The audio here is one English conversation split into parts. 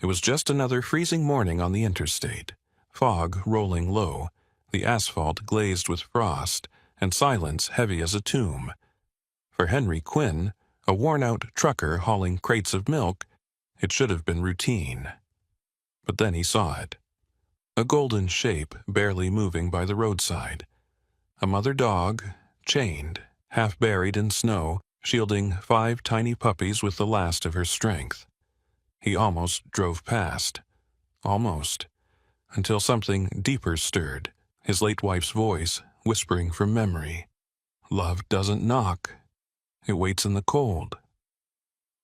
It was just another freezing morning on the interstate, fog rolling low, the asphalt glazed with frost, and silence heavy as a tomb. For Henry Quinn, a worn-out trucker hauling crates of milk, it should have been routine. But then he saw it. A golden shape barely moving by the roadside. A mother dog, chained, half buried in snow, shielding 5 tiny puppies with the last of her strength. He almost drove past. Almost. Until something deeper stirred, his late wife's voice whispering from memory. Love doesn't knock. It waits in the cold.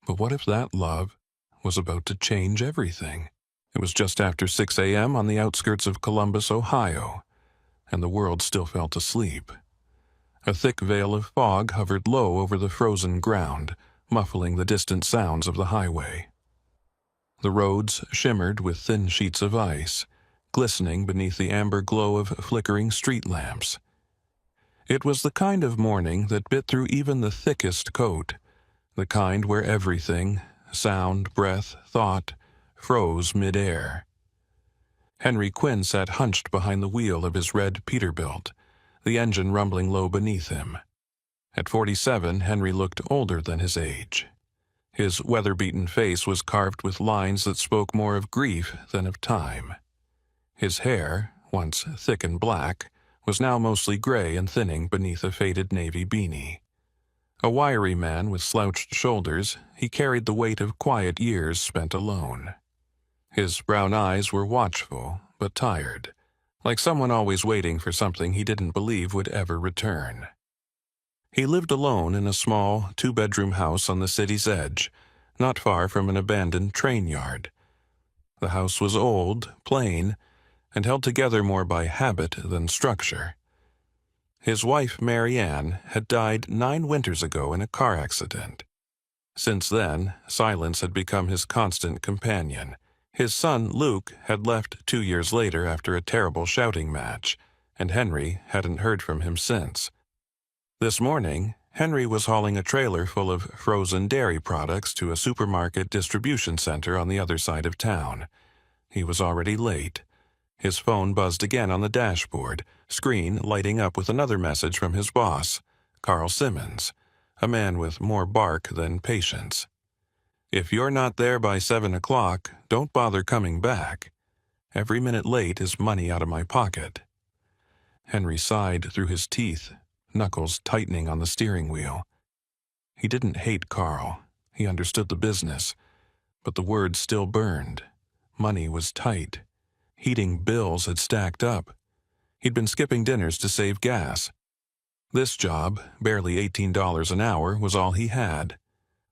But what if that love was about to change everything? It was just after 6 a.m. on the outskirts of Columbus, Ohio, and the world still felt asleep. A thick veil of fog hovered low over the frozen ground, muffling the distant sounds of the highway. The roads shimmered with thin sheets of ice, glistening beneath the amber glow of flickering street lamps. It was the kind of morning that bit through even the thickest coat, the kind where everything, sound, breath, thought, froze mid-air. Henry Quinn sat hunched behind the wheel of his red Peterbilt, the engine rumbling low beneath him. At 47, Henry looked older than his age. His weather-beaten face was carved with lines that spoke more of grief than of time. His hair, once thick and black, was now mostly gray and thinning beneath a faded navy beanie. A wiry man with slouched shoulders, he carried the weight of quiet years spent alone. His brown eyes were watchful, but tired, like someone always waiting for something he didn't believe would ever return. He lived alone in a small, 2-bedroom house on the city's edge, not far from an abandoned train yard. The house was old, plain, and held together more by habit than structure. His wife, Mary Ann, had died 9 winters ago in a car accident. Since then, silence had become his constant companion. His son, Luke, had left 2 years later after a terrible shouting match, and Henry hadn't heard from him since. This morning, Henry was hauling a trailer full of frozen dairy products to a supermarket distribution center on the other side of town. He was already late. His phone buzzed again on the dashboard, screen lighting up with another message from his boss, Carl Simmons, a man with more bark than patience. If you're not there by 7 o'clock, don't bother coming back. Every minute late is money out of my pocket. Henry sighed through his teeth, knuckles tightening on the steering wheel. He didn't hate Carl. He understood the business. But the words still burned. Money was tight. Heating bills had stacked up. He'd been skipping dinners to save gas. This job, barely $18 an hour, was all he had.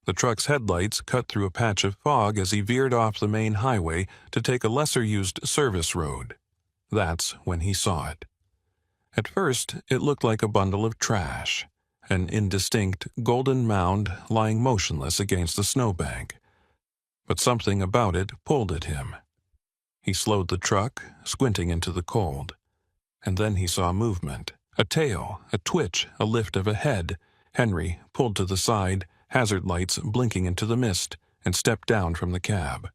The truck's headlights cut through a patch of fog as he veered off the main highway to take a lesser-used service road. That's when he saw it. At first, it looked like a bundle of trash, an indistinct golden mound lying motionless against the snowbank. But something about it pulled at him. He slowed the truck, squinting into the cold. And then he saw movement. A tail, a twitch, a lift of a head. Henry pulled to the side, hazard lights blinking into the mist, and stepped down from the cab.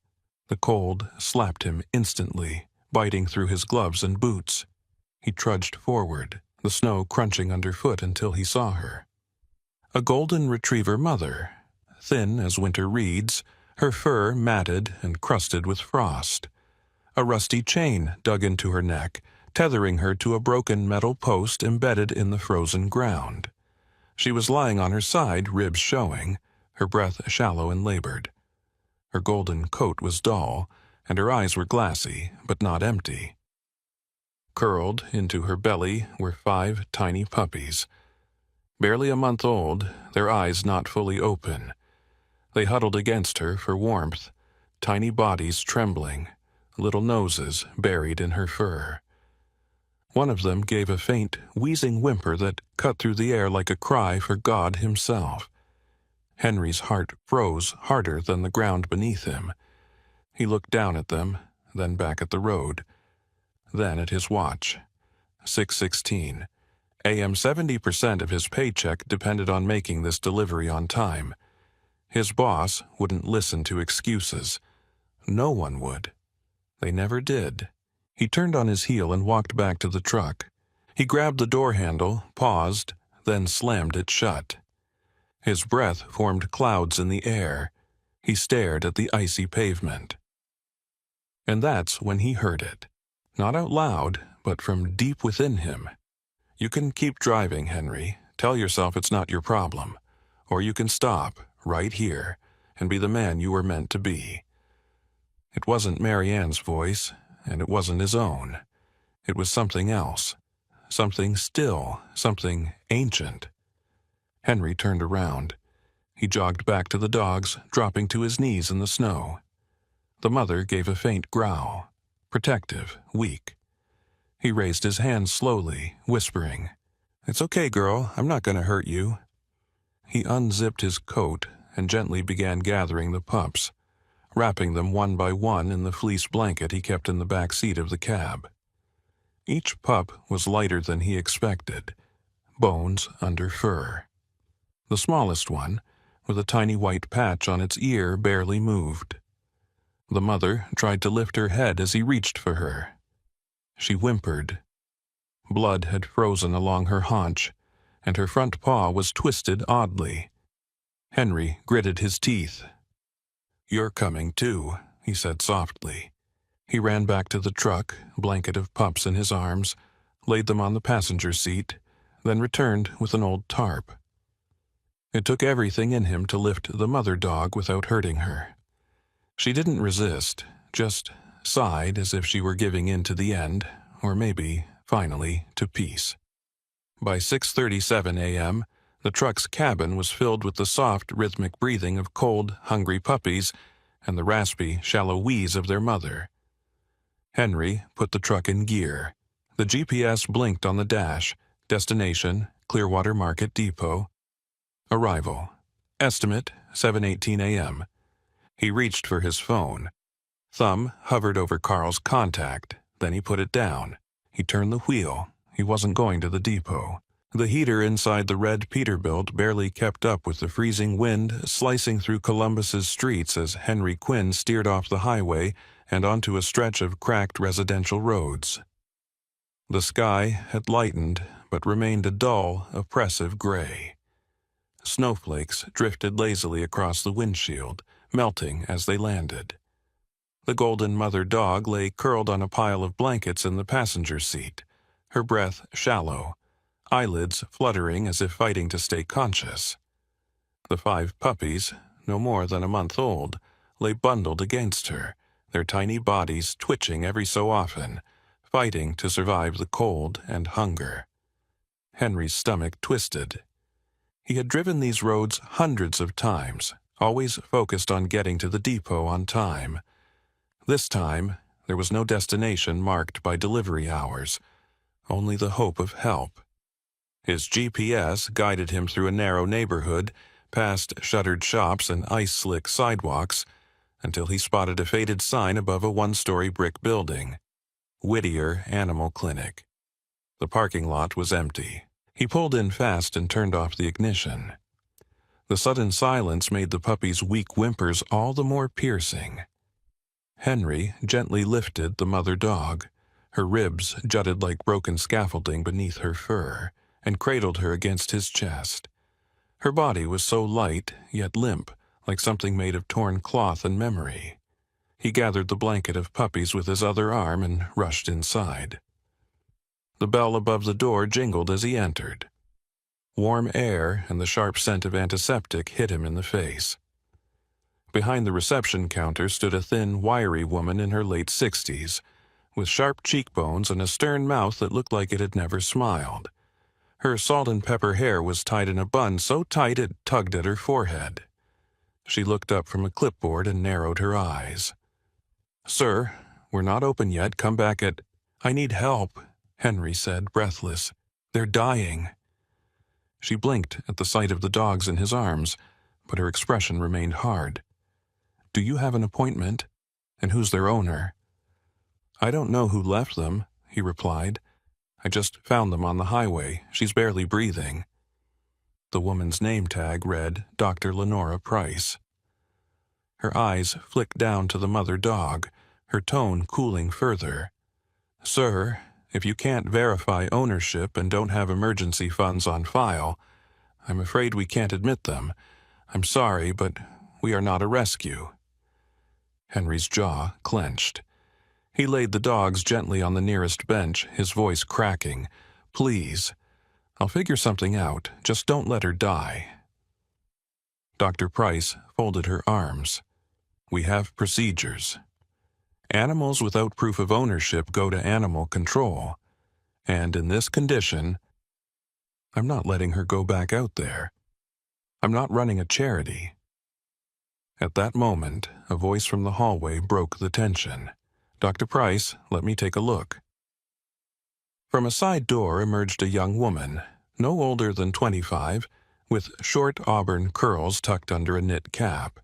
The cold slapped him instantly, biting through his gloves and boots. He trudged forward, the snow crunching underfoot until he saw her. A golden retriever mother, thin as winter reeds, her fur matted and crusted with frost. A rusty chain dug into her neck, tethering her to a broken metal post embedded in the frozen ground. She was lying on her side, ribs showing, her breath shallow and labored. Her golden coat was dull, and her eyes were glassy, but not empty. Curled into her belly were 5 tiny puppies. Barely a month old, their eyes not fully open. They huddled against her for warmth, tiny bodies trembling, little noses buried in her fur. One of them gave a faint, wheezing whimper that cut through the air like a cry for God himself. Henry's heart froze harder than the ground beneath him. He looked down at them, then back at the road, then at his watch. 6:16 a.m. 70% of his paycheck depended on making this delivery on time. His boss wouldn't listen to excuses. No one would. They never did. He turned on his heel and walked back to the truck. He grabbed the door handle, paused, then slammed it shut. His breath formed clouds in the air. He stared at the icy pavement. And that's when he heard it. Not out loud, but from deep within him. You can keep driving, Henry. Tell yourself it's not your problem. Or you can stop, right here, and be the man you were meant to be. It wasn't Mary Ann's voice, and it wasn't his own. It was something else. Something still, something ancient. Henry turned around. He jogged back to the dogs, dropping to his knees in the snow. The mother gave a faint growl, protective, weak. He raised his hands slowly, whispering, "It's okay, girl, I'm not going to hurt you." He unzipped his coat and gently began gathering the pups, wrapping them one by one in the fleece blanket he kept in the back seat of the cab. Each pup was lighter than he expected, bones under fur. The smallest one, with a tiny white patch on its ear, barely moved. The mother tried to lift her head as he reached for her. She whimpered. Blood had frozen along her haunch, and her front paw was twisted oddly. Henry gritted his teeth. "You're coming too," he said softly. He ran back to the truck, blanket of pups in his arms, laid them on the passenger seat, then returned with an old tarp. It took everything in him to lift the mother dog without hurting her. She didn't resist, just sighed as if she were giving in to the end, or maybe, finally, to peace. By 6:37 a.m., the truck's cabin was filled with the soft, rhythmic breathing of cold, hungry puppies and the raspy, shallow wheeze of their mother. Henry put the truck in gear. The GPS blinked on the dash. Destination, Clearwater Market Depot. Arrival. Estimate, 7:18 a.m. He reached for his phone. Thumb hovered over Carl's contact, then he put it down. He turned the wheel. He wasn't going to the depot. The heater inside the red Peterbilt barely kept up with the freezing wind slicing through Columbus's streets as Henry Quinn steered off the highway and onto a stretch of cracked residential roads. The sky had lightened, but remained a dull, oppressive gray. Snowflakes drifted lazily across the windshield, melting as they landed. The golden mother dog lay curled on a pile of blankets in the passenger seat, her breath shallow, eyelids fluttering as if fighting to stay conscious. The 5 puppies, no more than a month old, lay bundled against her, their tiny bodies twitching every so often, fighting to survive the cold and hunger. Henry's stomach twisted. He had driven these roads hundreds of times, always focused on getting to the depot on time. This time, there was no destination marked by delivery hours, only the hope of help. His GPS guided him through a narrow neighborhood, past shuttered shops and ice-slick sidewalks, until he spotted a faded sign above a one-story brick building. Whittier Animal Clinic. The parking lot was empty. He pulled in fast and turned off the ignition. The sudden silence made the puppy's weak whimpers all the more piercing. Henry gently lifted the mother dog. Her ribs jutted like broken scaffolding beneath her fur, and cradled her against his chest. Her body was so light, yet limp, like something made of torn cloth and memory. He gathered the blanket of puppies with his other arm and rushed inside. The bell above the door jingled as he entered. Warm air and the sharp scent of antiseptic hit him in the face. Behind the reception counter stood a thin, wiry woman in her late 60s, with sharp cheekbones and a stern mouth that looked like it had never smiled. Her salt and pepper hair was tied in a bun so tight it tugged at her forehead. She looked up from a clipboard and narrowed her eyes. "Sir, we're not open yet. Come back at—" "I need help," Henry said, breathless. "They're dying." She blinked at the sight of the dogs in his arms, but her expression remained hard. "Do you have an appointment? And who's their owner?" "I don't know who left them," he replied. "I just found them on the highway. She's barely breathing." The woman's name tag read Dr. Lenora Price. Her eyes flicked down to the mother dog, her tone cooling further. "Sir, if you can't verify ownership and don't have emergency funds on file, I'm afraid we can't admit them. I'm sorry, but we are not a rescue." Henry's jaw clenched. He laid the dogs gently on the nearest bench, his voice cracking. "Please, I'll figure something out. Just don't let her die." Dr. Price folded her arms. "We have procedures. Animals without proof of ownership go to animal control. And in this condition, I'm not letting her go back out there. I'm not running a charity." At that moment, a voice from the hallway broke the tension. "Dr. Price, let me take a look." From a side door emerged a young woman, no older than 25, with short auburn curls tucked under a knit cap.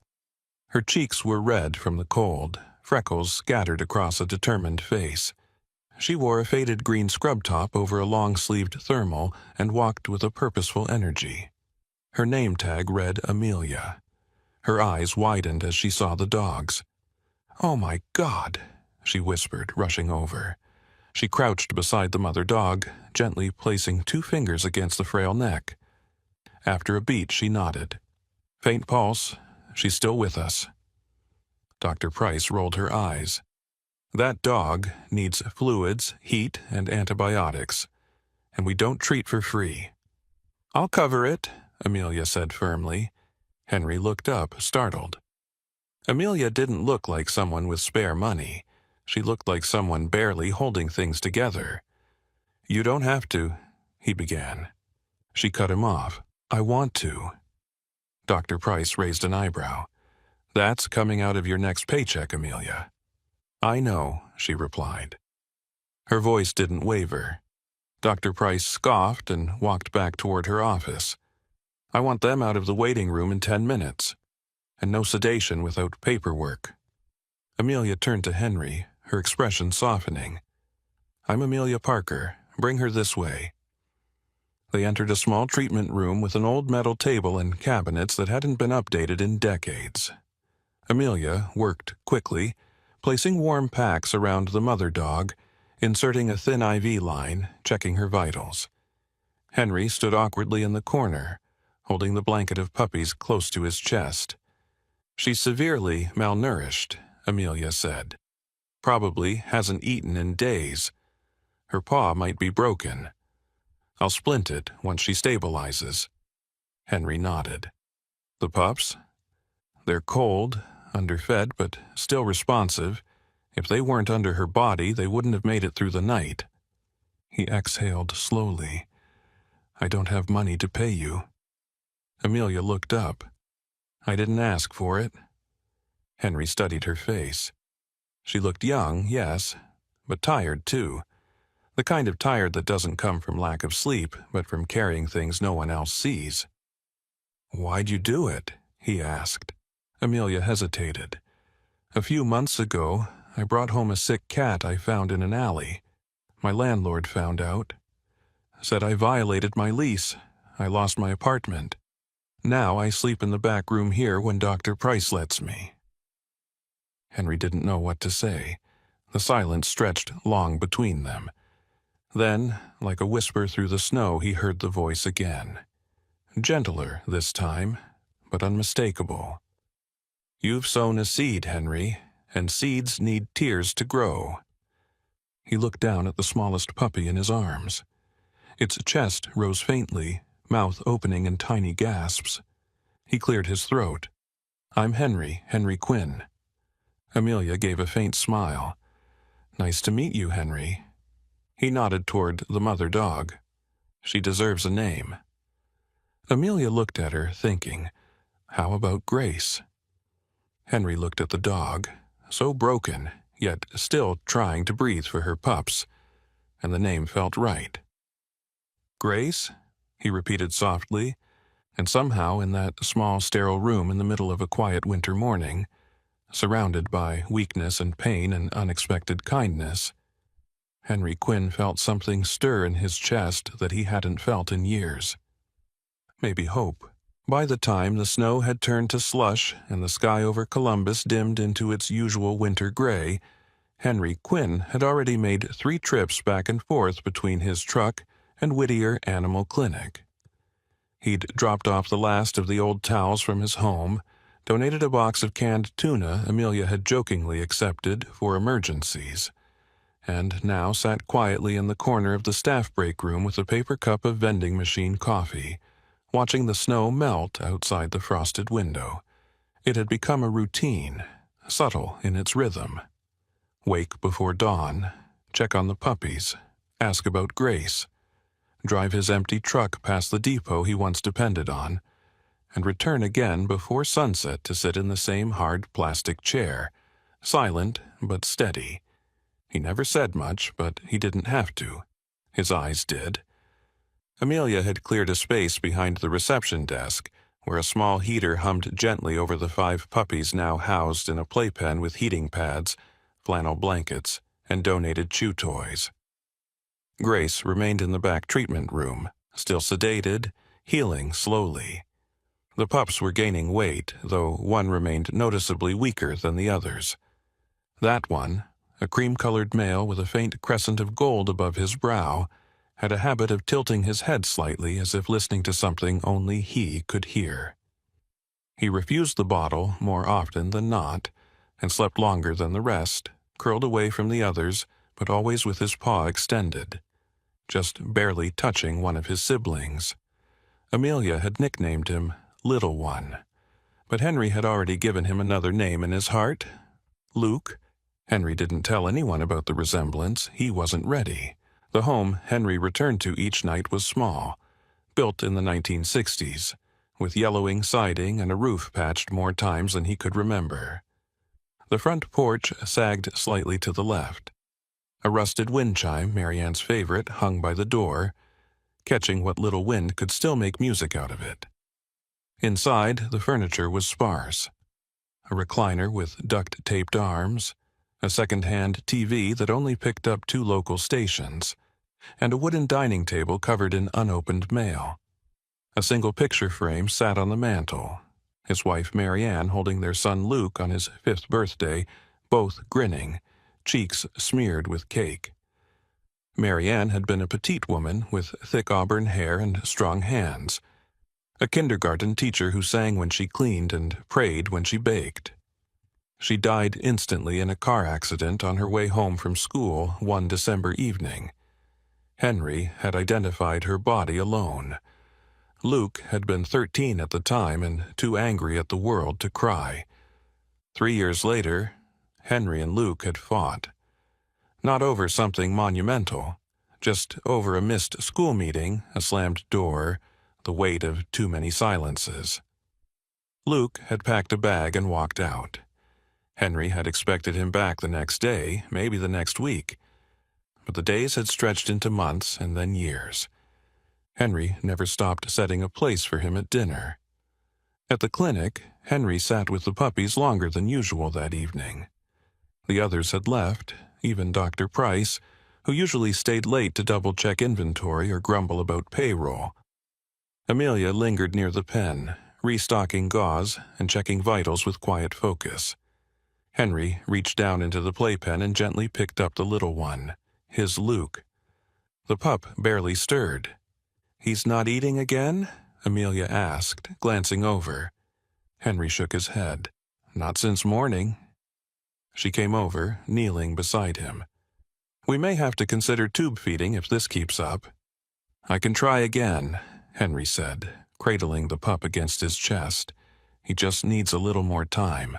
Her cheeks were red from the cold, freckles scattered across a determined face. She wore a faded green scrub top over a long-sleeved thermal and walked with a purposeful energy. Her name tag read Amelia. Her eyes widened as she saw the dogs. "Oh my God," she whispered, rushing over. She crouched beside the mother dog, gently placing 2 fingers against the frail neck. After a beat, she nodded. "Faint pulse. She's still with us." Dr. Price rolled her eyes. "That dog needs fluids, heat, and antibiotics, and we don't treat for free." "I'll cover it," Amelia said firmly. Henry looked up, startled. Amelia didn't look like someone with spare money. She looked like someone barely holding things together. "You don't have to," he began. She cut him off. "I want to." Dr. Price raised an eyebrow. "That's coming out of your next paycheck, Amelia." "I know," she replied. Her voice didn't waver. Dr. Price scoffed and walked back toward her office. "I want them out of the waiting room in 10 minutes. And no sedation without paperwork." Amelia turned to Henry, her expression softening. "I'm Amelia Parker. Bring her this way." They entered a small treatment room with an old metal table and cabinets that hadn't been updated in decades. Amelia worked quickly, placing warm packs around the mother dog, inserting a thin IV line, checking her vitals. Henry stood awkwardly in the corner, holding the blanket of puppies close to his chest. "She's severely malnourished," Amelia said. "Probably hasn't eaten in days. Her paw might be broken. I'll splint it once she stabilizes." Henry nodded. "The pups? They're cold, underfed, but still responsive. If they weren't under her body, they wouldn't have made it through the night." He exhaled slowly. "I don't have money to pay you." Amelia looked up. "I didn't ask for it." Henry studied her face. She looked young, yes, but tired too. The kind of tired that doesn't come from lack of sleep, but from carrying things no one else sees. "Why'd you do it?" he asked. Amelia hesitated. "A few months ago, I brought home a sick cat I found in an alley. My landlord found out. Said I violated my lease. I lost my apartment. Now I sleep in the back room here when Dr. Price lets me." Henry didn't know what to say. The silence stretched long between them. Then, like a whisper through the snow, he heard the voice again. Gentler this time, but unmistakable. "You've sown a seed, Henry, and seeds need tears to grow." He looked down at the smallest puppy in his arms. Its chest rose faintly, mouth opening in tiny gasps. He cleared his throat. "I'm Henry Quinn." Amelia gave a faint smile. "Nice to meet you, Henry." He nodded toward the mother dog. "She deserves a name." Amelia looked at her, thinking, how about Grace? Henry looked at the dog, so broken, yet still trying to breathe for her pups, and the name felt right. "Grace?" he repeated softly, and somehow in that small sterile room in the middle of a quiet winter morning, surrounded by weakness and pain and unexpected kindness, Henry Quinn felt something stir in his chest that he hadn't felt in years. Maybe hope. By the time the snow had turned to slush and the sky over Columbus dimmed into its usual winter gray, Henry Quinn had already made 3 trips back and forth between his truck and Whittier Animal Clinic. He'd dropped off the last of the old towels from his home, donated a box of canned tuna Amelia had jokingly accepted for emergencies, and now sat quietly in the corner of the staff break room with a paper cup of vending machine coffee, watching the snow melt outside the frosted window. It had become a routine, subtle in its rhythm. Wake before dawn, check on the puppies, ask about Grace, drive his empty truck past the depot he once depended on, and return again before sunset to sit in the same hard plastic chair, silent but steady. He never said much, but he didn't have to. His eyes did. Amelia had cleared a space behind the reception desk, where a small heater hummed gently over the 5 puppies now housed in a playpen with heating pads, flannel blankets, and donated chew toys. Grace remained in the back treatment room, still sedated, healing slowly. The pups were gaining weight, though one remained noticeably weaker than the others. That one, a cream-colored male with a faint crescent of gold above his brow, had a habit of tilting his head slightly as if listening to something only he could hear. He refused the bottle more often than not, and slept longer than the rest, curled away from the others, but always with his paw extended, just barely touching one of his siblings. Amelia had nicknamed him Little One, but Henry had already given him another name in his heart, Luke. Henry didn't tell anyone about the resemblance. He wasn't ready. The home Henry returned to each night was small, built in the 1960s, with yellowing siding and a roof patched more times than he could remember. The front porch sagged slightly to the left. A rusted wind chime, Marianne's favorite, hung by the door, catching what little wind could still make music out of it. Inside, the furniture was sparse. A recliner with duct-taped arms, a second-hand TV that only picked up 2 local stations, and a wooden dining table covered in unopened mail. A single picture frame sat on the mantel, his wife Marianne holding their son Luke on his 5th birthday, both grinning, cheeks smeared with cake. Marianne had been a petite woman with thick auburn hair and strong hands, a kindergarten teacher who sang when she cleaned and prayed when she baked. She died instantly in a car accident on her way home from school one December evening. Henry had identified her body alone. Luke had been 13 at the time and too angry at the world to cry. 3 years later, Henry and Luke had fought. Not over something monumental, just over a missed school meeting, a slammed door, the weight of too many silences. Luke had packed a bag and walked out. Henry had expected him back the next day, maybe the next week. But the days had stretched into months and then years. Henry never stopped setting a place for him at dinner. At the clinic, Henry sat with the puppies longer than usual that evening. The others had left, even Dr. Price, who usually stayed late to double-check inventory or grumble about payroll. Amelia lingered near the pen, restocking gauze and checking vitals with quiet focus. Henry reached down into the playpen and gently picked up the little one, his Luke. The pup barely stirred. "He's not eating again?" Amelia asked, glancing over. Henry shook his head. "Not since morning." She came over, kneeling beside him. "We may have to consider tube feeding if this keeps up." "I can try again," Henry said, cradling the pup against his chest. "He just needs a little more time."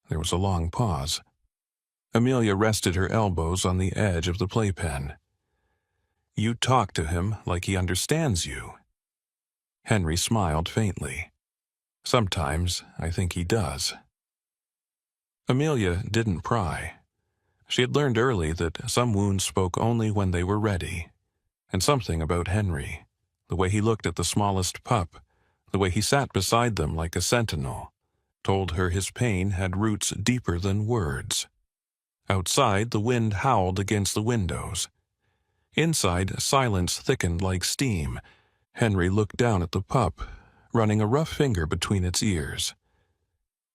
There was a long pause. Amelia rested her elbows on the edge of the playpen. "You talk to him like he understands you." Henry smiled faintly. "Sometimes I think he does." Amelia didn't pry. She had learned early that some wounds spoke only when they were ready. And something about Henry, the way he looked at the smallest pup, the way he sat beside them like a sentinel, told her his pain had roots deeper than words. Outside, the wind howled against the windows. Inside, silence thickened like steam. Henry looked down at the pup, running a rough finger between its ears.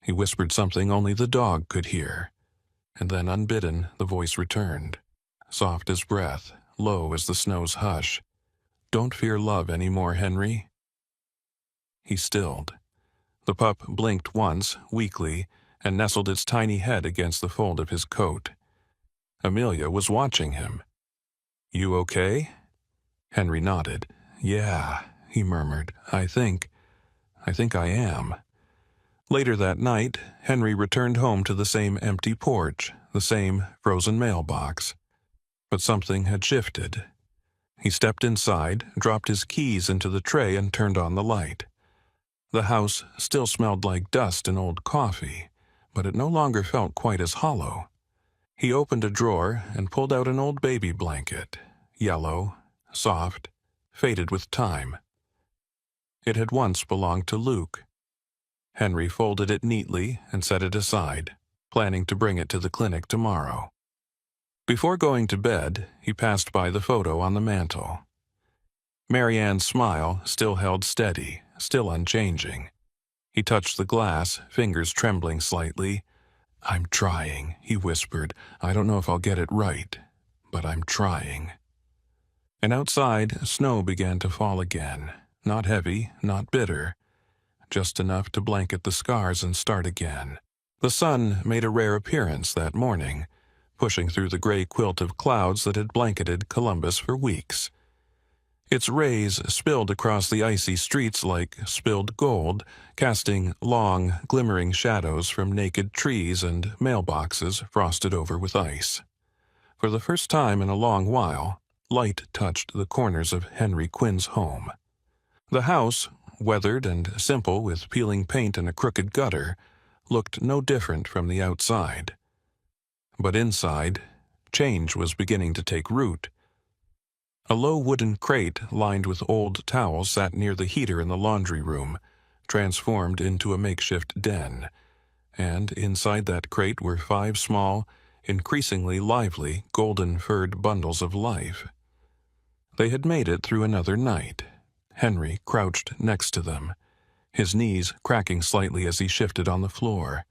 He whispered something only the dog could hear, and then, unbidden, the voice returned, soft as breath, low as the snow's hush. "Don't fear love any more, Henry." He stilled. The pup blinked once, weakly, and nestled its tiny head against the fold of his coat. Amelia was watching him. "You okay?" Henry nodded. "Yeah," he murmured. I think I am." Later that night, Henry returned home to the same empty porch, the same frozen mailbox. But something had shifted. He stepped inside, dropped his keys into the tray, and turned on the light. The house still smelled like dust and old coffee, but it no longer felt quite as hollow. He opened a drawer and pulled out an old baby blanket, yellow, soft, faded with time. It had once belonged to Luke. Henry folded it neatly and set it aside, planning to bring it to the clinic tomorrow. Before going to bed, he passed by the photo on the mantel. Marianne's smile still held steady, still unchanging. He touched the glass, fingers trembling slightly. "I'm trying," he whispered. "I don't know if I'll get it right, but I'm trying." And outside, snow began to fall again. Not heavy, not bitter, just enough to blanket the scars and start again. The sun made a rare appearance that morning, pushing through the gray quilt of clouds that had blanketed Columbus for weeks. Its rays spilled across the icy streets like spilled gold, casting long, glimmering shadows from naked trees and mailboxes frosted over with ice. For the first time in a long while, light touched the corners of Henry Quinn's home. The house, weathered and simple with peeling paint and a crooked gutter, looked no different from the outside. But inside, change was beginning to take root. A low wooden crate lined with old towels sat near the heater in the laundry room, transformed into a makeshift den, and inside that crate were 5 small, increasingly lively, golden-furred bundles of life. They had made it through another night. Henry crouched next to them, his knees cracking slightly as he shifted on the floor.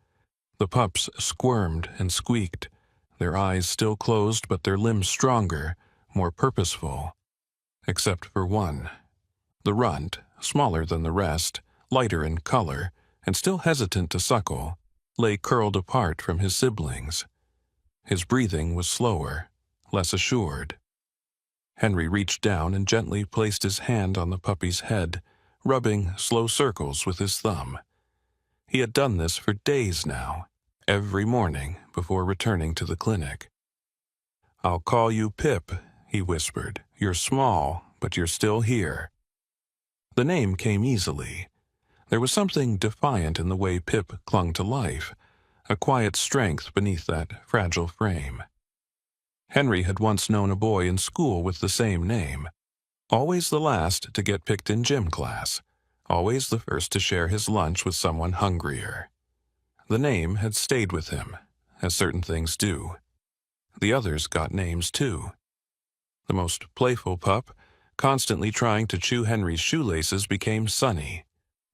The pups squirmed and squeaked, their eyes still closed but their limbs stronger, more purposeful. Except for one. The runt, smaller than the rest, lighter in color, and still hesitant to suckle, lay curled apart from his siblings. His breathing was slower, less assured. Henry reached down and gently placed his hand on the puppy's head, rubbing slow circles with his thumb. He had done this for days now, every morning before returning to the clinic. "I'll call you Pip," he whispered. "You're small, but you're still here." The name came easily. There was something defiant in the way Pip clung to life, a quiet strength beneath that fragile frame. Henry had once known a boy in school with the same name, always the last to get picked in gym class, always the first to share his lunch with someone hungrier. The name had stayed with him, as certain things do. The others got names too. The most playful pup, constantly trying to chew Henry's shoelaces, became Sunny,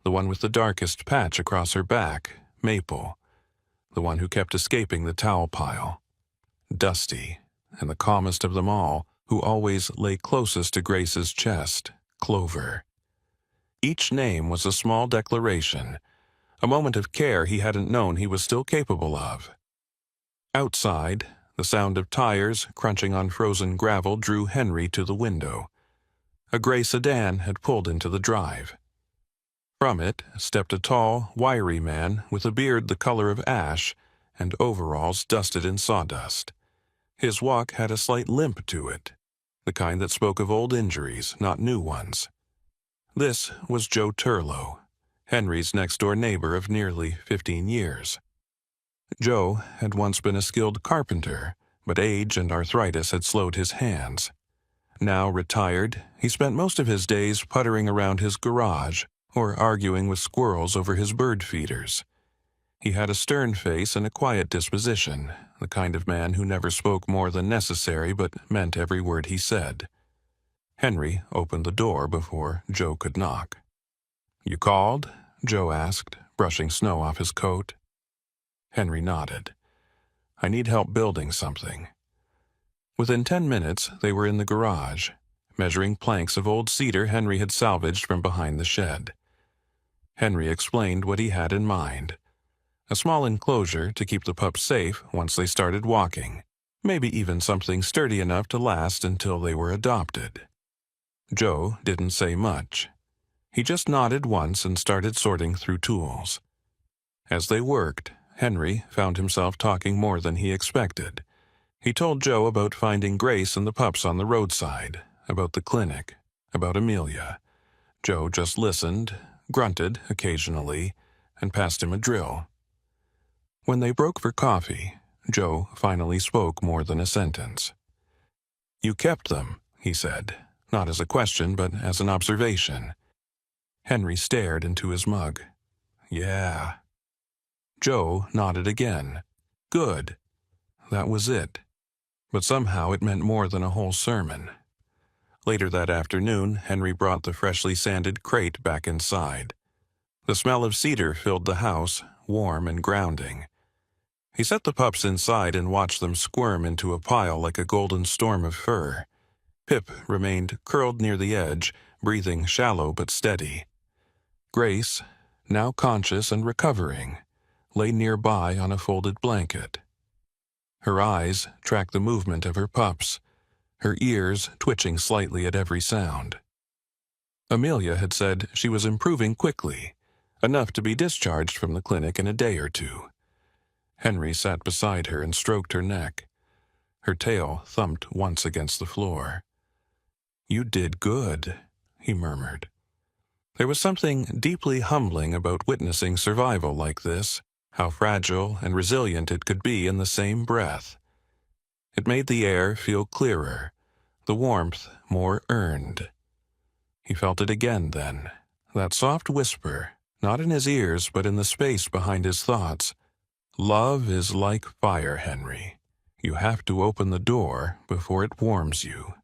the one with the darkest patch across her back, Maple, the one who kept escaping the towel pile, Dusty, and the calmest of them all, who always lay closest to Grace's chest, Clover. Each name was a small declaration, a moment of care he hadn't known he was still capable of. Outside, the sound of tires crunching on frozen gravel drew Henry to the window. A gray sedan had pulled into the drive. From it stepped a tall, wiry man with a beard the color of ash and overalls dusted in sawdust. His walk had a slight limp to it, the kind that spoke of old injuries, not new ones. This was Joe Turlow, Henry's next-door neighbor of nearly 15 years. Joe had once been a skilled carpenter, but age and arthritis had slowed his hands. Now retired, he spent most of his days puttering around his garage or arguing with squirrels over his bird feeders. He had a stern face and a quiet disposition, the kind of man who never spoke more than necessary but meant every word he said. Henry opened the door before Joe could knock. "You called?" Joe asked, brushing snow off his coat. Henry nodded. "I need help building something." Within 10 minutes, they were in the garage, measuring planks of old cedar Henry had salvaged from behind the shed. Henry explained what he had in mind. A small enclosure to keep the pups safe once they started walking, maybe even something sturdy enough to last until they were adopted. Joe didn't say much. He just nodded once and started sorting through tools. As they worked, Henry found himself talking more than he expected. He told Joe about finding Grace and the pups on the roadside, about the clinic, about Amelia. Joe just listened, grunted occasionally, and passed him a drill. When they broke for coffee, Joe finally spoke more than a sentence. "You kept them," he said, not as a question but as an observation. Henry stared into his mug. "Yeah." Joe nodded again. "Good." That was it. But somehow it meant more than a whole sermon. Later that afternoon, Henry brought the freshly sanded crate back inside. The smell of cedar filled the house, warm and grounding. He set the pups inside and watched them squirm into a pile like a golden storm of fur. Pip remained curled near the edge, breathing shallow but steady. Grace, now conscious and recovering, lay nearby on a folded blanket. Her eyes tracked the movement of her pups, her ears twitching slightly at every sound. Amelia had said she was improving quickly, enough to be discharged from the clinic in a day or two. Henry sat beside her and stroked her neck. Her tail thumped once against the floor. "You did good," he murmured. There was something deeply humbling about witnessing survival like this, how fragile and resilient it could be in the same breath. It made the air feel clearer, the warmth more earned. He felt it again then, that soft whisper, not in his ears but in the space behind his thoughts. "Love is like fire, Henry. You have to open the door before it warms you."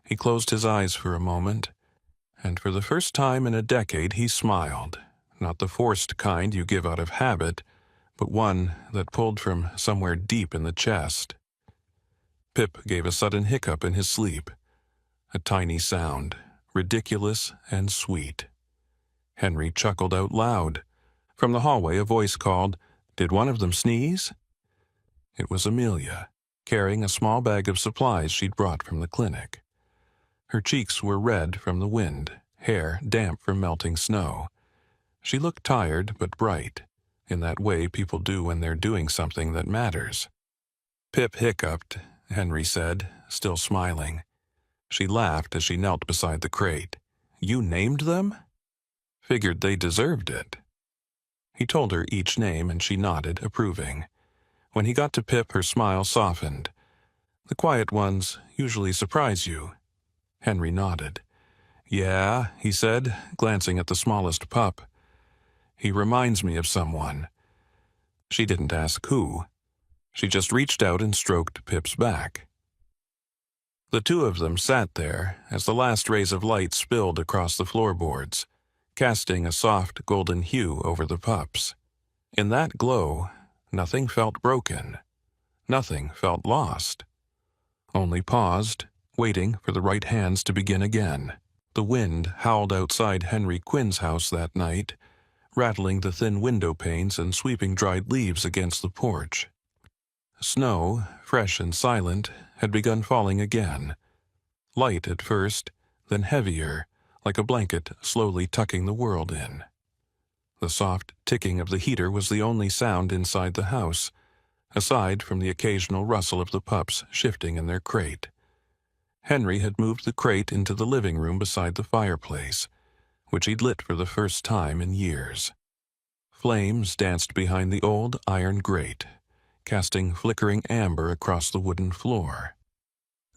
He closed his eyes for a moment, and for the first time in a decade he smiled, not the forced kind you give out of habit, but one that pulled from somewhere deep in the chest. Pip gave a sudden hiccup in his sleep, a tiny sound, ridiculous and sweet. Henry chuckled out loud. From the hallway a voice called, "Did one of them sneeze?" It was Amelia, carrying a small bag of supplies she'd brought from the clinic. Her cheeks were red from the wind, hair damp from melting snow. She looked tired but bright, in that way people do when they're doing something that matters. "Pip hiccuped," Henry said, still smiling. She laughed as she knelt beside the crate. "You named them?" "Figured they deserved it." He told her each name and she nodded, approving. When he got to Pip, her smile softened. "The quiet ones usually surprise you." Henry nodded. "Yeah," he said, glancing at the smallest pup. "He reminds me of someone." She didn't ask who. She just reached out and stroked Pip's back. The two of them sat there as the last rays of light spilled across the floorboards, casting a soft golden hue over the pups. In that glow, nothing felt broken. Nothing felt lost. Only paused, waiting for the right hands to begin again. The wind howled outside Henry Quinn's house that night, rattling the thin window panes and sweeping dried leaves against the porch. Snow, fresh and silent, had begun falling again. Light at first, then heavier, like a blanket slowly tucking the world in. The soft ticking of the heater was the only sound inside the house, aside from the occasional rustle of the pups shifting in their crate. Henry had moved the crate into the living room beside the fireplace, which he'd lit for the first time in years. Flames danced behind the old iron grate, casting flickering amber across the wooden floor.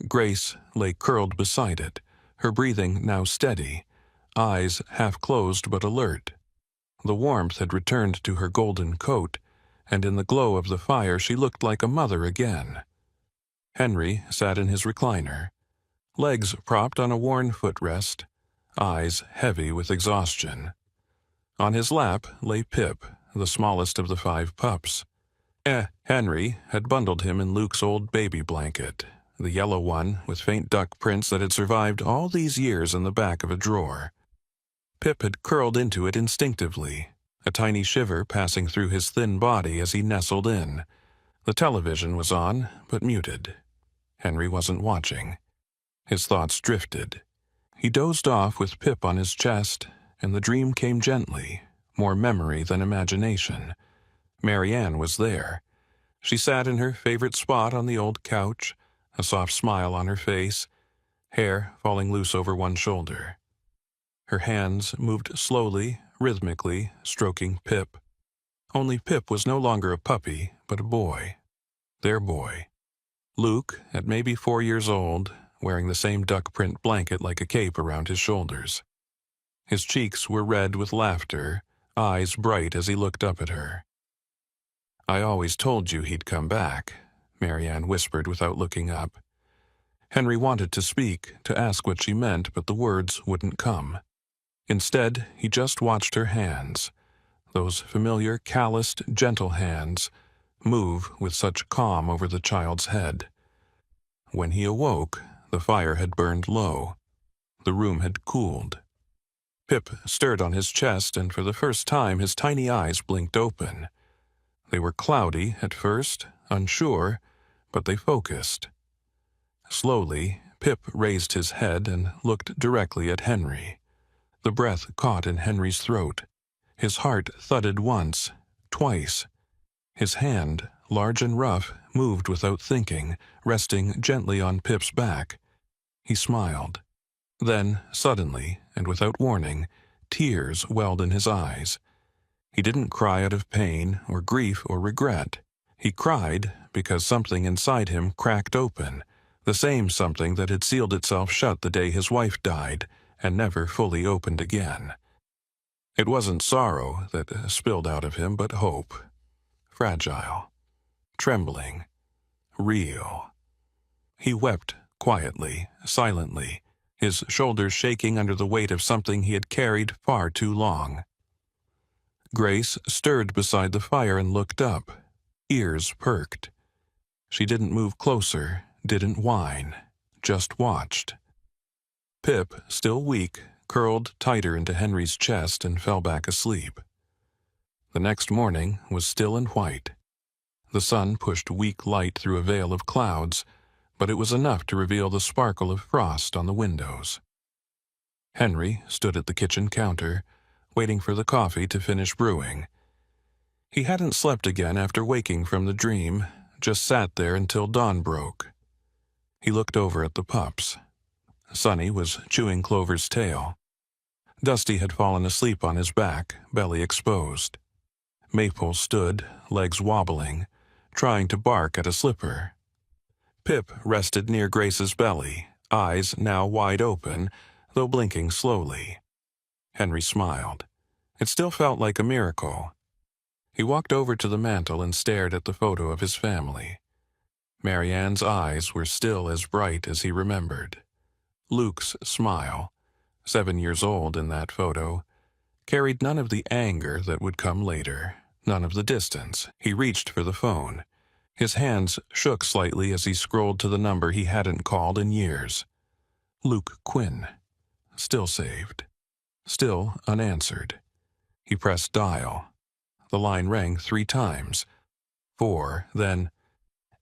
Grace lay curled beside it, her breathing now steady, eyes half closed but alert. The warmth had returned to her golden coat, and in the glow of the fire she looked like a mother again. Henry sat in his recliner, legs propped on a worn footrest, eyes heavy with exhaustion. On his lap lay Pip, the smallest of the 5 pups. Henry had bundled him in Luke's old baby blanket, the yellow one with faint duck prints that had survived all these years in the back of a drawer. Pip had curled into it instinctively, a tiny shiver passing through his thin body as he nestled in. The television was on, but muted. Henry wasn't watching. His thoughts drifted. He dozed off with Pip on his chest, and the dream came gently, more memory than imagination. Marianne was there. She sat in her favorite spot on the old couch, a soft smile on her face, hair falling loose over one shoulder. Her hands moved slowly, rhythmically, stroking Pip. Only Pip was no longer a puppy, but a boy. Their boy. Luke, at maybe 4 years old, wearing the same duck print blanket like a cape around his shoulders. His cheeks were red with laughter, eyes bright as he looked up at her. "I always told you he'd come back," Marianne whispered without looking up. Henry wanted to speak, to ask what she meant, but the words wouldn't come. Instead, he just watched her hands, those familiar, calloused, gentle hands, move with such calm over the child's head. When he awoke, the fire had burned low. The room had cooled. Pip stirred on his chest, and for the first time his tiny eyes blinked open. They were cloudy at first, unsure, but they focused. Slowly, Pip raised his head and looked directly at Henry. The breath caught in Henry's throat. His heart thudded once, twice. His hand, large and rough, moved without thinking, resting gently on Pip's back. He smiled. Then, suddenly, and without warning, tears welled in his eyes. He didn't cry out of pain or grief or regret. He cried because something inside him cracked open, the same something that had sealed itself shut the day his wife died and never fully opened again. It wasn't sorrow that spilled out of him, but hope. Fragile, trembling, real. He wept quietly, silently, his shoulders shaking under the weight of something he had carried far too long. Grace stirred beside the fire and looked up, ears perked. She didn't move closer, didn't whine, just watched. Pip, still weak, curled tighter into Henry's chest and fell back asleep. The next morning was still and white. The sun pushed weak light through a veil of clouds, but it was enough to reveal the sparkle of frost on the windows. Henry stood at the kitchen counter, waiting for the coffee to finish brewing. He hadn't slept again after waking from the dream, just sat there until dawn broke. He looked over at the pups. Sonny was chewing Clover's tail. Dusty had fallen asleep on his back, belly exposed. Maple stood, legs wobbling, trying to bark at a slipper. Pip rested near Grace's belly, eyes now wide open, though blinking slowly. Henry smiled. It still felt like a miracle. He walked over to the mantel and stared at the photo of his family. Marianne's eyes were still as bright as he remembered. Luke's smile, 7 years old in that photo, carried none of the anger that would come later, none of the distance. He reached for the phone. His hands shook slightly as he scrolled to the number he hadn't called in years. Luke Quinn. Still saved. Still unanswered. He pressed dial. The line rang 3 times. 4, then,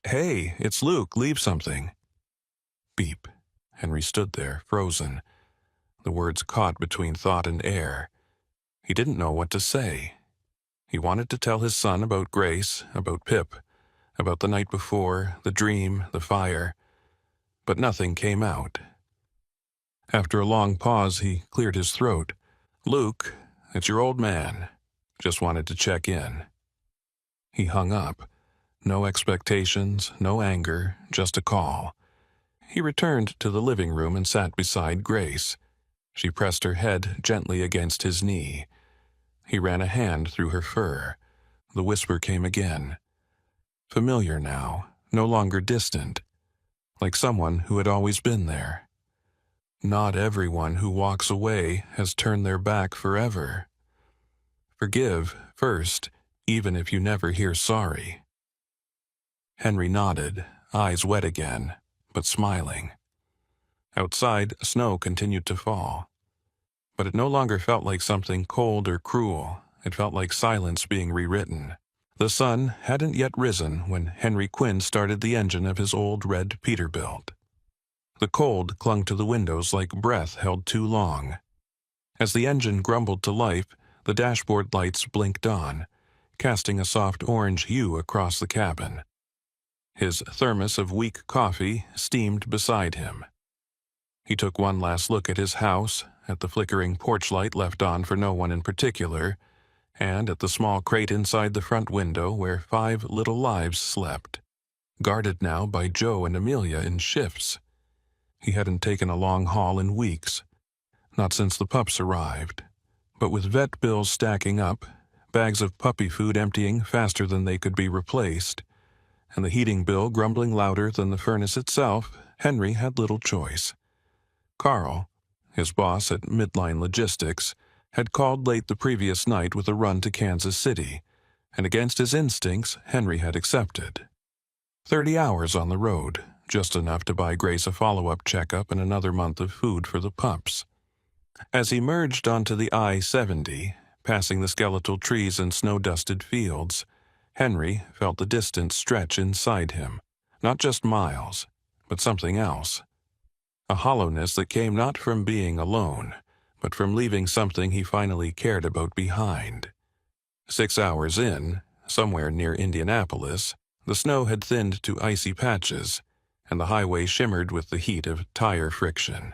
"Hey, it's Luke, leave something." Beep. Henry stood there, frozen. The words caught between thought and air. He didn't know what to say. He wanted to tell his son about Grace, about Pip, about the night before, the dream, the fire, but nothing came out. After a long pause, he cleared his throat. "Luke, it's your old man. Just wanted to check in." He hung up. No expectations, no anger, just a call. He returned to the living room and sat beside Grace. She pressed her head gently against his knee. He ran a hand through her fur. The whisper came again. Familiar now, no longer distant, like someone who had always been there. Not everyone who walks away has turned their back forever. Forgive first, even if you never hear sorry. Henry nodded, eyes wet again, but smiling. Outside, snow continued to fall. But it no longer felt like something cold or cruel. It felt like silence being rewritten. The sun hadn't yet risen when Henry Quinn started the engine of his old red Peterbilt. The cold clung to the windows like breath held too long. As the engine grumbled to life, the dashboard lights blinked on, casting a soft orange hue across the cabin. His thermos of weak coffee steamed beside him. He took one last look at his house, at the flickering porch light left on for no one in particular, and at the small crate inside the front window where 5 little lives slept, guarded now by Joe and Amelia in shifts. He hadn't taken a long haul in weeks, not since the pups arrived. But with vet bills stacking up, bags of puppy food emptying faster than they could be replaced, and the heating bill grumbling louder than the furnace itself, Henry had little choice. Carl, his boss at Midline Logistics, had called late the previous night with a run to Kansas City, and against his instincts, Henry had accepted. 30 hours on the road, just enough to buy Grace a follow-up checkup and another month of food for the pups. As he merged onto the I-70, passing the skeletal trees and snow-dusted fields, Henry felt the distance stretch inside him, not just miles, but something else. A hollowness that came not from being alone, but from leaving something he finally cared about behind. 6 hours in, somewhere near Indianapolis, the snow had thinned to icy patches, and the highway shimmered with the heat of tire friction.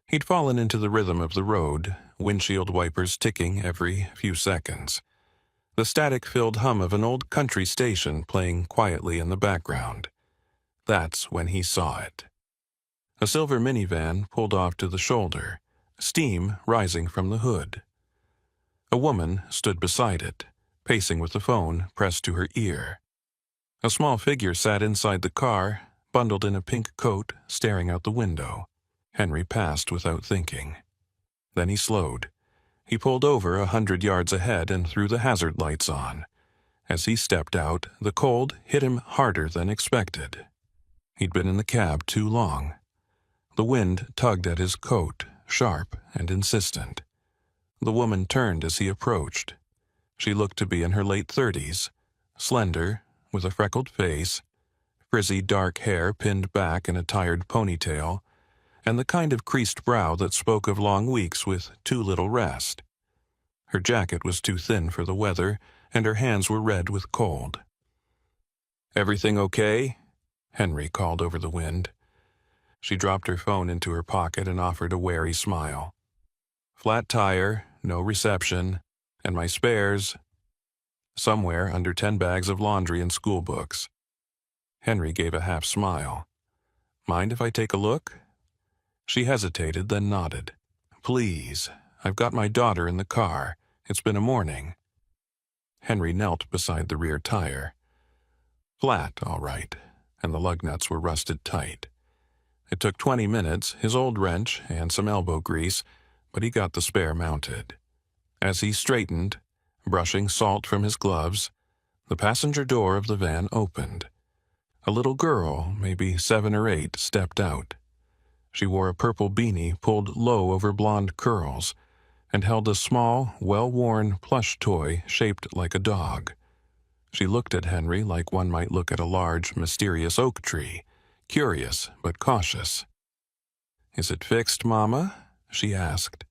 He'd fallen into the rhythm of the road, windshield wipers ticking every few seconds. The static-filled hum of an old country station playing quietly in the background. That's when he saw it. A silver minivan pulled off to the shoulder, steam rising from the hood. A woman stood beside it, pacing with the phone pressed to her ear. A small figure sat inside the car, bundled in a pink coat, staring out the window. Henry passed without thinking. Then he slowed. He pulled over 100 yards ahead and threw the hazard lights on. As he stepped out, the cold hit him harder than expected. He'd been in the cab too long. The wind tugged at his coat, sharp and insistent. The woman turned as he approached. She looked to be in her late 30s, slender, with a freckled face, frizzy dark hair pinned back in a tired ponytail, and the kind of creased brow that spoke of long weeks with too little rest. Her jacket was too thin for the weather, and her hands were red with cold. "Everything okay?" Henry called over the wind. She dropped her phone into her pocket and offered a wary smile. "Flat tire, no reception, and my spares somewhere under 10 bags of laundry and school books." Henry gave a half smile. "Mind if I take a look?" She hesitated, then nodded. "Please, I've got my daughter in the car. It's been a morning." Henry knelt beside the rear tire. Flat, all right, and the lug nuts were rusted tight. It took 20 minutes, his old wrench, and some elbow grease, but he got the spare mounted. As he straightened, brushing salt from his gloves, the passenger door of the van opened. A little girl, maybe 7 or 8, stepped out. She wore a purple beanie pulled low over blonde curls, and held a small, well-worn plush toy shaped like a dog. She looked at Henry like one might look at a large, mysterious oak tree, curious but cautious. "Is it fixed, Mama?" she asked.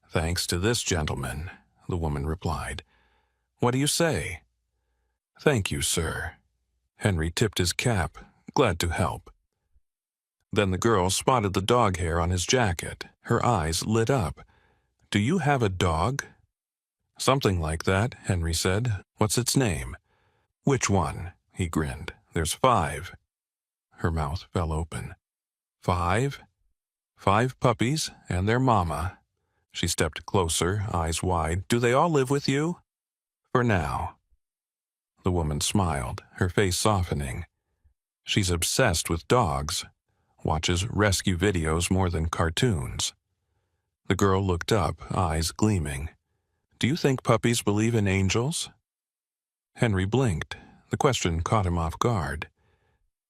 "Thanks to this gentleman," the woman replied. "What do you say?" "Thank you, sir." Henry tipped his cap, glad to help. Then the girl spotted the dog hair on his jacket. Her eyes lit up. "Do you have a dog?" "Something like that," Henry said. "What's its name?" "Which one?" he grinned. "There's 5. Her mouth fell open. 5? 5 puppies and their mama. She stepped closer, eyes wide. "Do they all live with you?" "For now." The woman smiled, her face softening. "She's obsessed with dogs. watches rescue videos more than cartoons. The girl looked up, eyes gleaming. "Do you think puppies believe in angels?" Henry blinked. The question caught him off guard.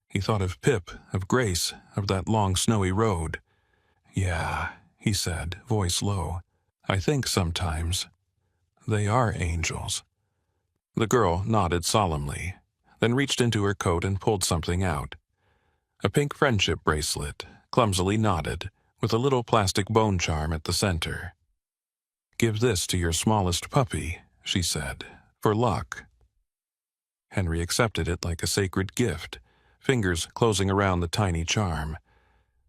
He thought of Pip, of Grace, of that long snowy road. "Yeah," he said, voice low. "I think sometimes they are angels." The girl nodded solemnly, then reached into her coat and pulled something out. A pink friendship bracelet, clumsily knotted, with a little plastic bone charm at the center. "Give this to your smallest puppy," she said, "for luck." Henry accepted it like a sacred gift, fingers closing around the tiny charm.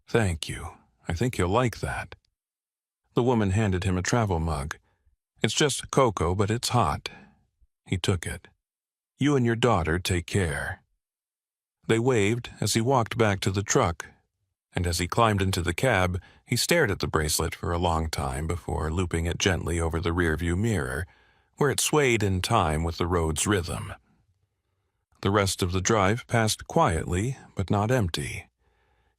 "Thank you. I think you'll like that." The woman handed him a travel mug. "It's just cocoa, but it's hot." He took it. "You and your daughter take care." They waved as he walked back to the truck, and as he climbed into the cab, he stared at the bracelet for a long time before looping it gently over the rearview mirror, where it swayed in time with the road's rhythm. The rest of the drive passed quietly, but not empty.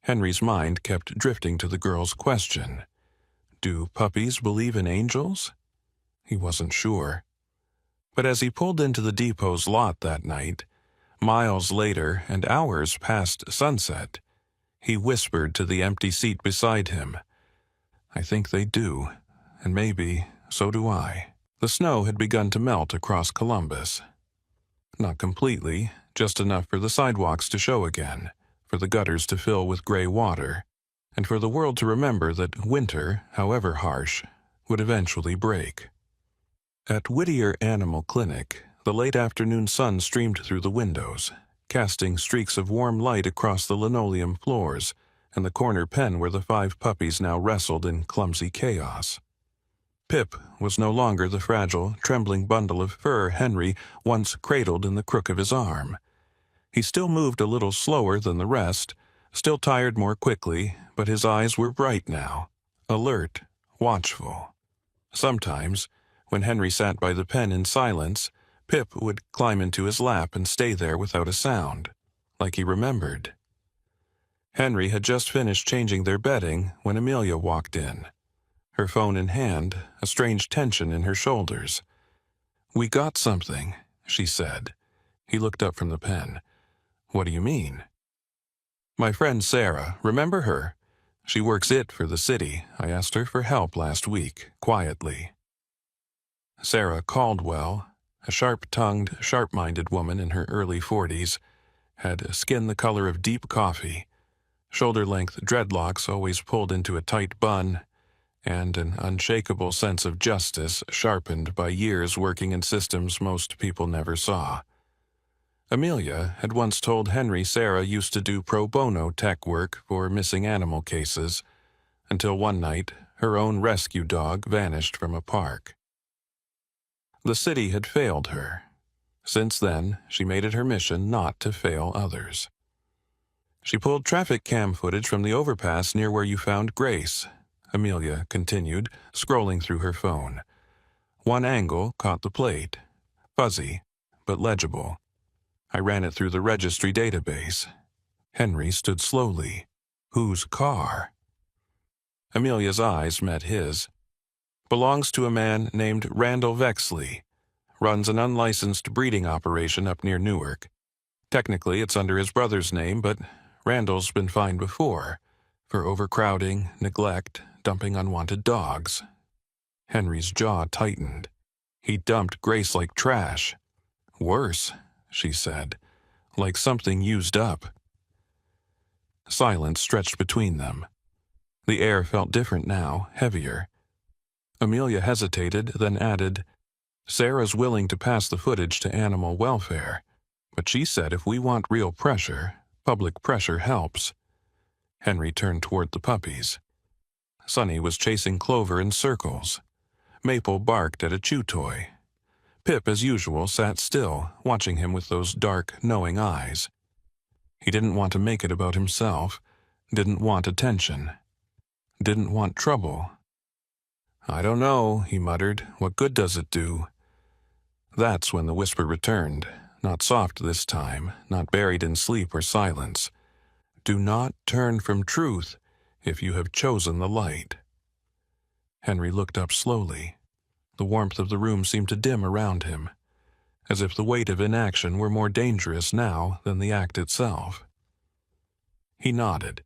Henry's mind kept drifting to the girl's question. Do puppies believe in angels? He wasn't sure. But as he pulled into the depot's lot that night, miles later and hours past sunset, he whispered to the empty seat beside him, "I think they do, and maybe so do I." The snow had begun to melt across Columbus. Not completely, just enough for the sidewalks to show again, for the gutters to fill with gray water, and for the world to remember that winter, however harsh, would eventually break. At Whittier Animal Clinic, the late afternoon sun streamed through the windows, casting streaks of warm light across the linoleum floors and the corner pen where the 5 puppies now wrestled in clumsy chaos. Pip was no longer the fragile, trembling bundle of fur Henry once cradled in the crook of his arm. He still moved a little slower than the rest, still tired more quickly, but his eyes were bright now, alert, watchful. Sometimes, when Henry sat by the pen in silence, Pip would climb into his lap and stay there without a sound, like he remembered. Henry had just finished changing their bedding when Amelia walked in. Her phone in hand, a strange tension in her shoulders. "We got something," she said. He looked up from the pen. "What do you mean?" "My friend Sarah, remember her? She works it for the city. I asked her for help last week, quietly." Sarah Caldwell, a sharp-tongued, sharp-minded woman in her early 40s, had skin the color of deep coffee, shoulder-length dreadlocks always pulled into a tight bun, and an unshakable sense of justice sharpened by years working in systems most people never saw. Amelia had once told Henry Sarah used to do pro bono tech work for missing animal cases, until one night her own rescue dog vanished from a park. The city had failed her. Since then, she made it her mission not to fail others. "She pulled traffic cam footage from the overpass near where you found Grace," Amelia continued, scrolling through her phone. "One angle caught the plate. Fuzzy, but legible. I ran it through the registry database." Henry stood slowly. "Whose car?" Amelia's eyes met his. "Belongs to a man named Randall Vexley. Runs an unlicensed breeding operation up near Newark. Technically, it's under his brother's name, but Randall's been fined before, for overcrowding, neglect, dumping unwanted dogs." Henry's jaw tightened. He dumped Grace like trash. "Worse," she said, "like something used up." Silence stretched between them. The air felt different now, heavier. Amelia hesitated, then added, "Sarah's willing to pass the footage to animal welfare, but she said if we want real pressure, public pressure helps." Henry turned toward the puppies. Sonny was chasing Clover in circles. Maple barked at a chew toy. Pip, as usual, sat still, watching him with those dark, knowing eyes. He didn't want to make it about himself, didn't want attention, didn't want trouble. "I don't know," he muttered. "What good does it do?" That's when the whisper returned, not soft this time, not buried in sleep or silence. Do not turn from truth if you have chosen the light. Henry looked up slowly. The warmth of the room seemed to dim around him, as if the weight of inaction were more dangerous now than the act itself. He nodded.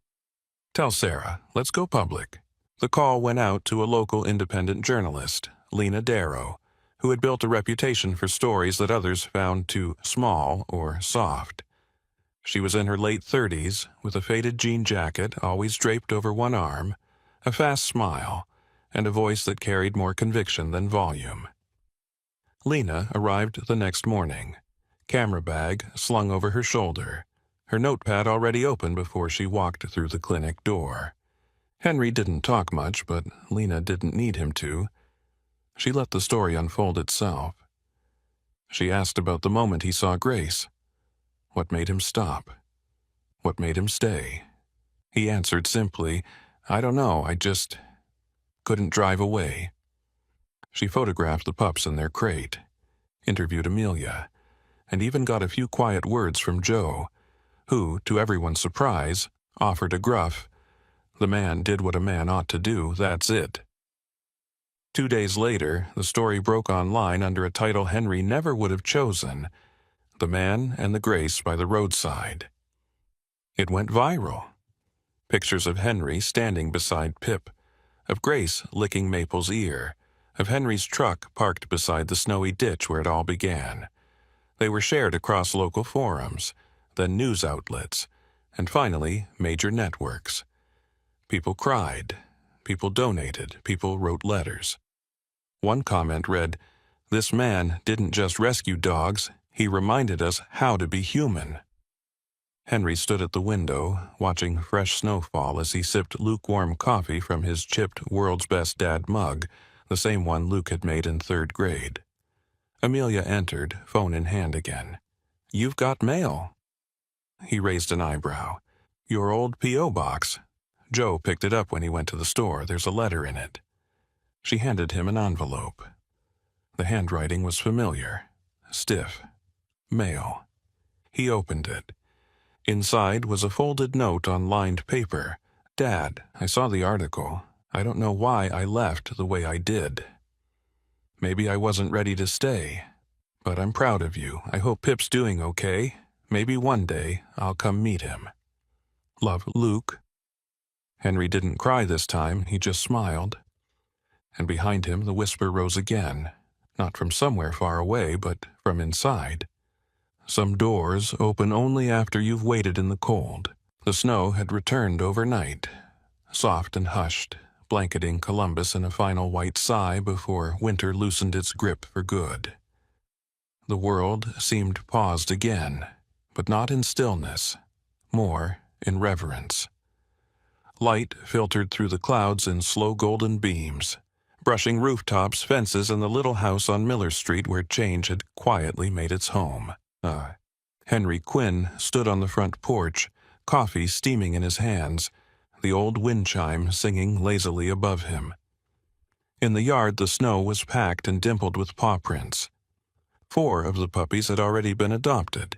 Tell Sarah, let's go public. The call went out to a local independent journalist, Lena Darrow, who had built a reputation for stories that others found too small or soft. She was in her late 30s, with a faded jean jacket always draped over one arm, a fast smile, and a voice that carried more conviction than volume. Lena arrived the next morning, camera bag slung over her shoulder, her notepad already open before she walked through the clinic door. Henry didn't talk much, but Lena didn't need him to. She let the story unfold itself. She asked about the moment he saw Grace. What made him stop? What made him stay? He answered simply, I don't know, I just couldn't drive away. She photographed the pups in their crate, interviewed Amelia, and even got a few quiet words from Joe, who, to everyone's surprise, offered a gruff, the man did what a man ought to do, that's it. 2 days later, the story broke online under a title Henry never would have chosen, The Man and the Grace by the Roadside. It went viral. Pictures of Henry standing beside Pip, of Grace licking Maple's ear, of Henry's truck parked beside the snowy ditch where it all began. They were shared across local forums, then news outlets, and finally major networks. People cried, people donated, people wrote letters. One comment read, This man didn't just rescue dogs, he reminded us how to be human. Henry stood at the window, watching fresh snowfall as he sipped lukewarm coffee from his chipped World's Best Dad mug, the same one Luke had made in 3rd grade. Amelia entered, phone in hand again. You've got mail. He raised an eyebrow. Your old P.O. box. Joe picked it up when he went to the store. There's a letter in it. She handed him an envelope. The handwriting was familiar, stiff. Mail. He opened it. Inside was a folded note on lined paper. Dad, I saw the article. I don't know why I left the way I did. Maybe I wasn't ready to stay. But I'm proud of you. I hope Pip's doing okay. Maybe one day I'll come meet him. Love, Luke. Henry didn't cry this time, he just smiled. And behind him the whisper rose again, not from somewhere far away, but from inside. Some doors open only after you've waited in the cold. The snow had returned overnight, soft and hushed, blanketing Columbus in a final white sigh before winter loosened its grip for good. The world seemed paused again, but not in stillness, more in reverence. Light filtered through the clouds in slow golden beams, brushing rooftops, fences, and the little house on Miller Street where change had quietly made its home. Henry Quinn stood on the front porch, coffee steaming in his hands, the old wind chime singing lazily above him. In the yard the snow was packed and dimpled with paw prints. 4 of the puppies had already been adopted,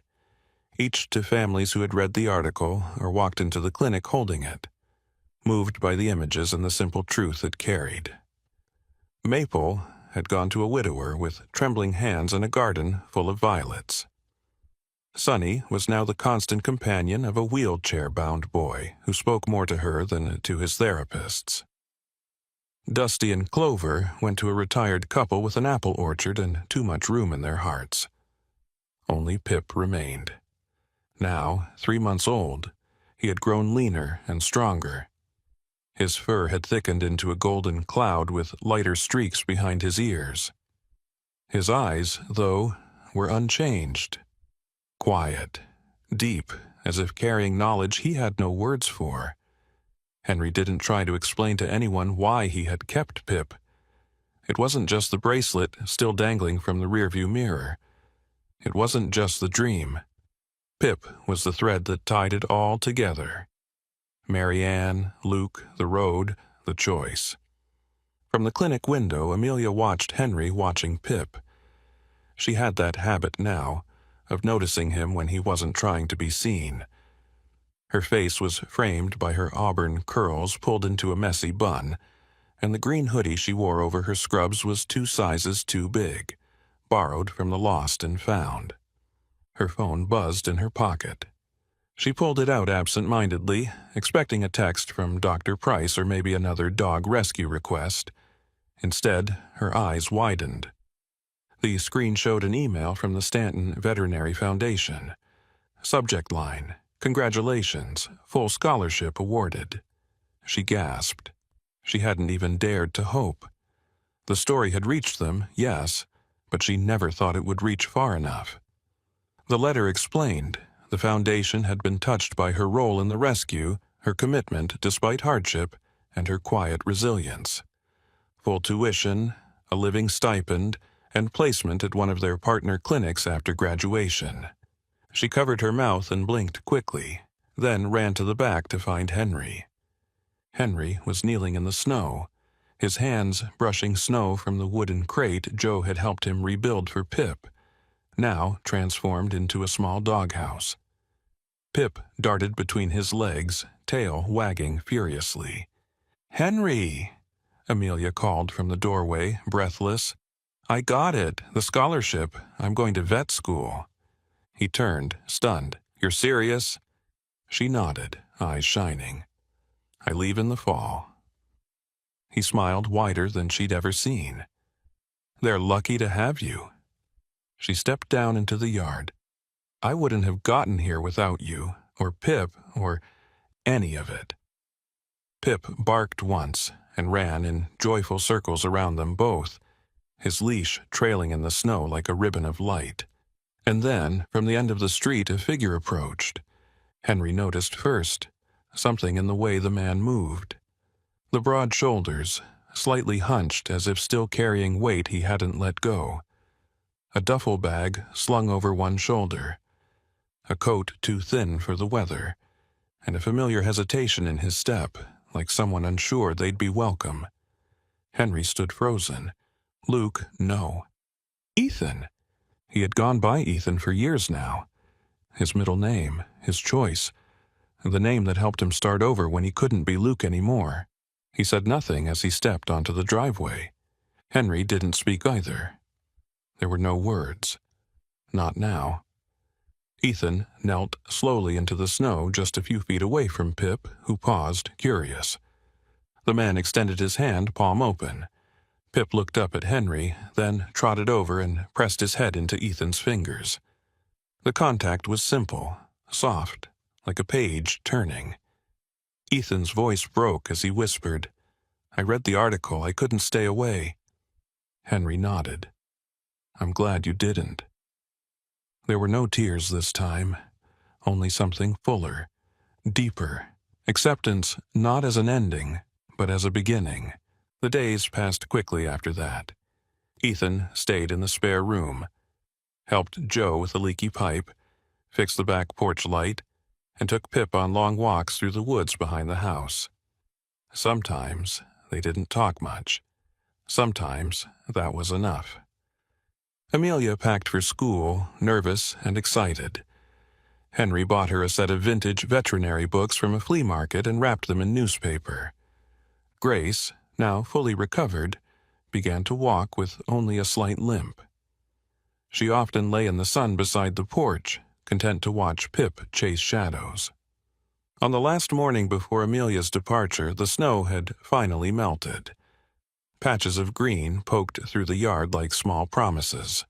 each to families who had read the article or walked into the clinic holding it, moved by the images and the simple truth it carried. Maple had gone to a widower with trembling hands and a garden full of violets. Sonny was now the constant companion of a wheelchair-bound boy who spoke more to her than to his therapists. Dusty and Clover went to a retired couple with an apple orchard and too much room in their hearts. Only Pip remained. Now, 3 months old, he had grown leaner and stronger. His fur had thickened into a golden cloud with lighter streaks behind his ears. His eyes, though, were unchanged. Quiet, deep, as if carrying knowledge he had no words for. Henry didn't try to explain to anyone why he had kept Pip. It wasn't just the bracelet still dangling from the rearview mirror. It wasn't just the dream. Pip was the thread that tied it all together. Marianne, Luke, the road, the choice. From the clinic window, Amelia watched Henry watching Pip. She had that habit now, of noticing him when he wasn't trying to be seen. Her face was framed by her auburn curls pulled into a messy bun, and the green hoodie she wore over her scrubs was 2 sizes too big, borrowed from the lost and found. Her phone buzzed in her pocket. She pulled it out absent-mindedly, expecting a text from Dr. Price or maybe another dog rescue request. Instead, her eyes widened. The screen showed an email from the Stanton Veterinary Foundation. Subject line, "Congratulations, full scholarship awarded." She gasped. She hadn't even dared to hope. The story had reached them, yes, but she never thought it would reach far enough. The letter explained the foundation had been touched by her role in the rescue, her commitment despite hardship, and her quiet resilience. Full tuition, a living stipend, and placement at one of their partner clinics after graduation. She covered her mouth and blinked quickly, then ran to the back to find Henry. Henry was kneeling in the snow, his hands brushing snow from the wooden crate Joe had helped him rebuild for Pip, now transformed into a small doghouse. Pip darted between his legs, tail wagging furiously. "Henry!" Amelia called from the doorway, breathless. "I got it, the scholarship. I'm going to vet school." He turned, stunned. "You're serious?" She nodded, eyes shining. "I leave in the fall." He smiled wider than she'd ever seen. "They're lucky to have you." She stepped down into the yard. "I wouldn't have gotten here without you, or Pip, or any of it." Pip barked once and ran in joyful circles around them both, his leash trailing in the snow like a ribbon of light. And then, from the end of the street, a figure approached. Henry noticed first something in the way the man moved. The broad shoulders, slightly hunched as if still carrying weight he hadn't let go. A duffel bag slung over one shoulder. A coat too thin for the weather, and a familiar hesitation in his step, like someone unsure they'd be welcome. Henry stood frozen. Luke, no. Ethan! He had gone by Ethan for years now. His middle name, his choice, the name that helped him start over when he couldn't be Luke anymore. He said nothing as he stepped onto the driveway. Henry didn't speak either. There were no words. Not now. Ethan knelt slowly into the snow just a few feet away from Pip, who paused, curious. The man extended his hand, palm open. Pip looked up at Henry, then trotted over and pressed his head into Ethan's fingers. The contact was simple, soft, like a page turning. Ethan's voice broke as he whispered, "I read the article. I couldn't stay away." Henry nodded. "I'm glad you didn't." There were no tears this time, only something fuller, deeper, acceptance not as an ending, but as a beginning. The days passed quickly after that. Ethan stayed in the spare room, helped Joe with the leaky pipe, fixed the back porch light, and took Pip on long walks through the woods behind the house. Sometimes they didn't talk much. Sometimes that was enough. Amelia packed for school, nervous and excited. Henry bought her a set of vintage veterinary books from a flea market and wrapped them in newspaper. Grace, now fully recovered, began to walk with only a slight limp. She often lay in the sun beside the porch, content to watch Pip chase shadows. On the last morning before Amelia's departure, the snow had finally melted. Patches of green poked through the yard like small promises.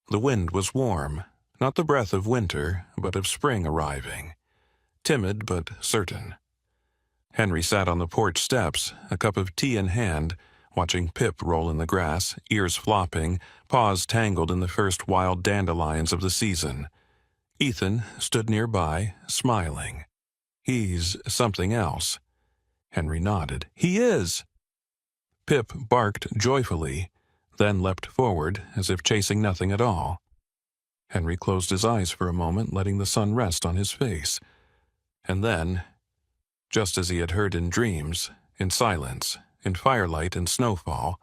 The wind was warm, not the breath of winter, but of spring arriving. Timid but certain. Henry sat on the porch steps, a cup of tea in hand, watching Pip roll in the grass, ears flopping, paws tangled in the first wild dandelions of the season. Ethan stood nearby, smiling. "He's something else." Henry nodded. "He is!" Pip barked joyfully, then leapt forward as if chasing nothing at all. Henry closed his eyes for a moment, letting the sun rest on his face. And then, just as he had heard in dreams, in silence, in firelight and snowfall,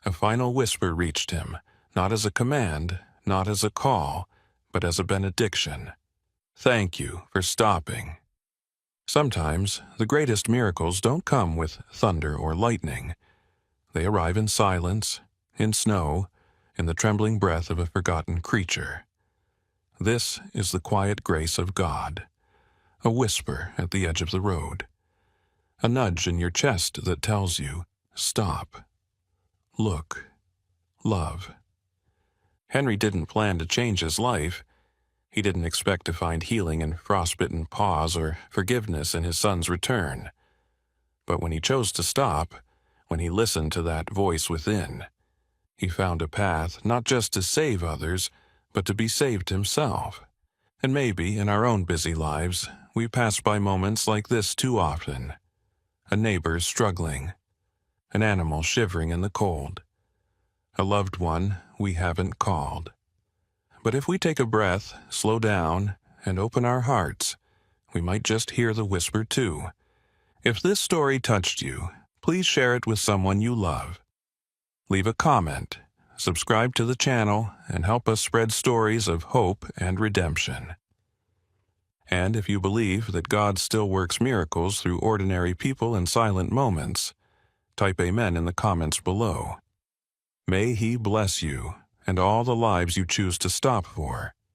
a final whisper reached him, not as a command, not as a call, but as a benediction. "Thank you for stopping." Sometimes the greatest miracles don't come with thunder or lightning. They arrive in silence, in snow, in the trembling breath of a forgotten creature. This is the quiet grace of God, a whisper at the edge of the road, a nudge in your chest that tells you, stop, look, love. Henry didn't plan to change his life. He didn't expect to find healing in frostbitten paws or forgiveness in his son's return. But when he chose to stop, when he listened to that voice within, he found a path not just to save others, but to be saved himself. And maybe in our own busy lives, we pass by moments like this too often. A neighbor struggling, an animal shivering in the cold, a loved one we haven't called. But if we take a breath, slow down, and open our hearts, we might just hear the whisper too. If this story touched you, please share it with someone you love. Leave a comment, subscribe to the channel, and help us spread stories of hope and redemption. And if you believe that God still works miracles through ordinary people in silent moments, type Amen in the comments below. May He bless you and all the lives you choose to stop for.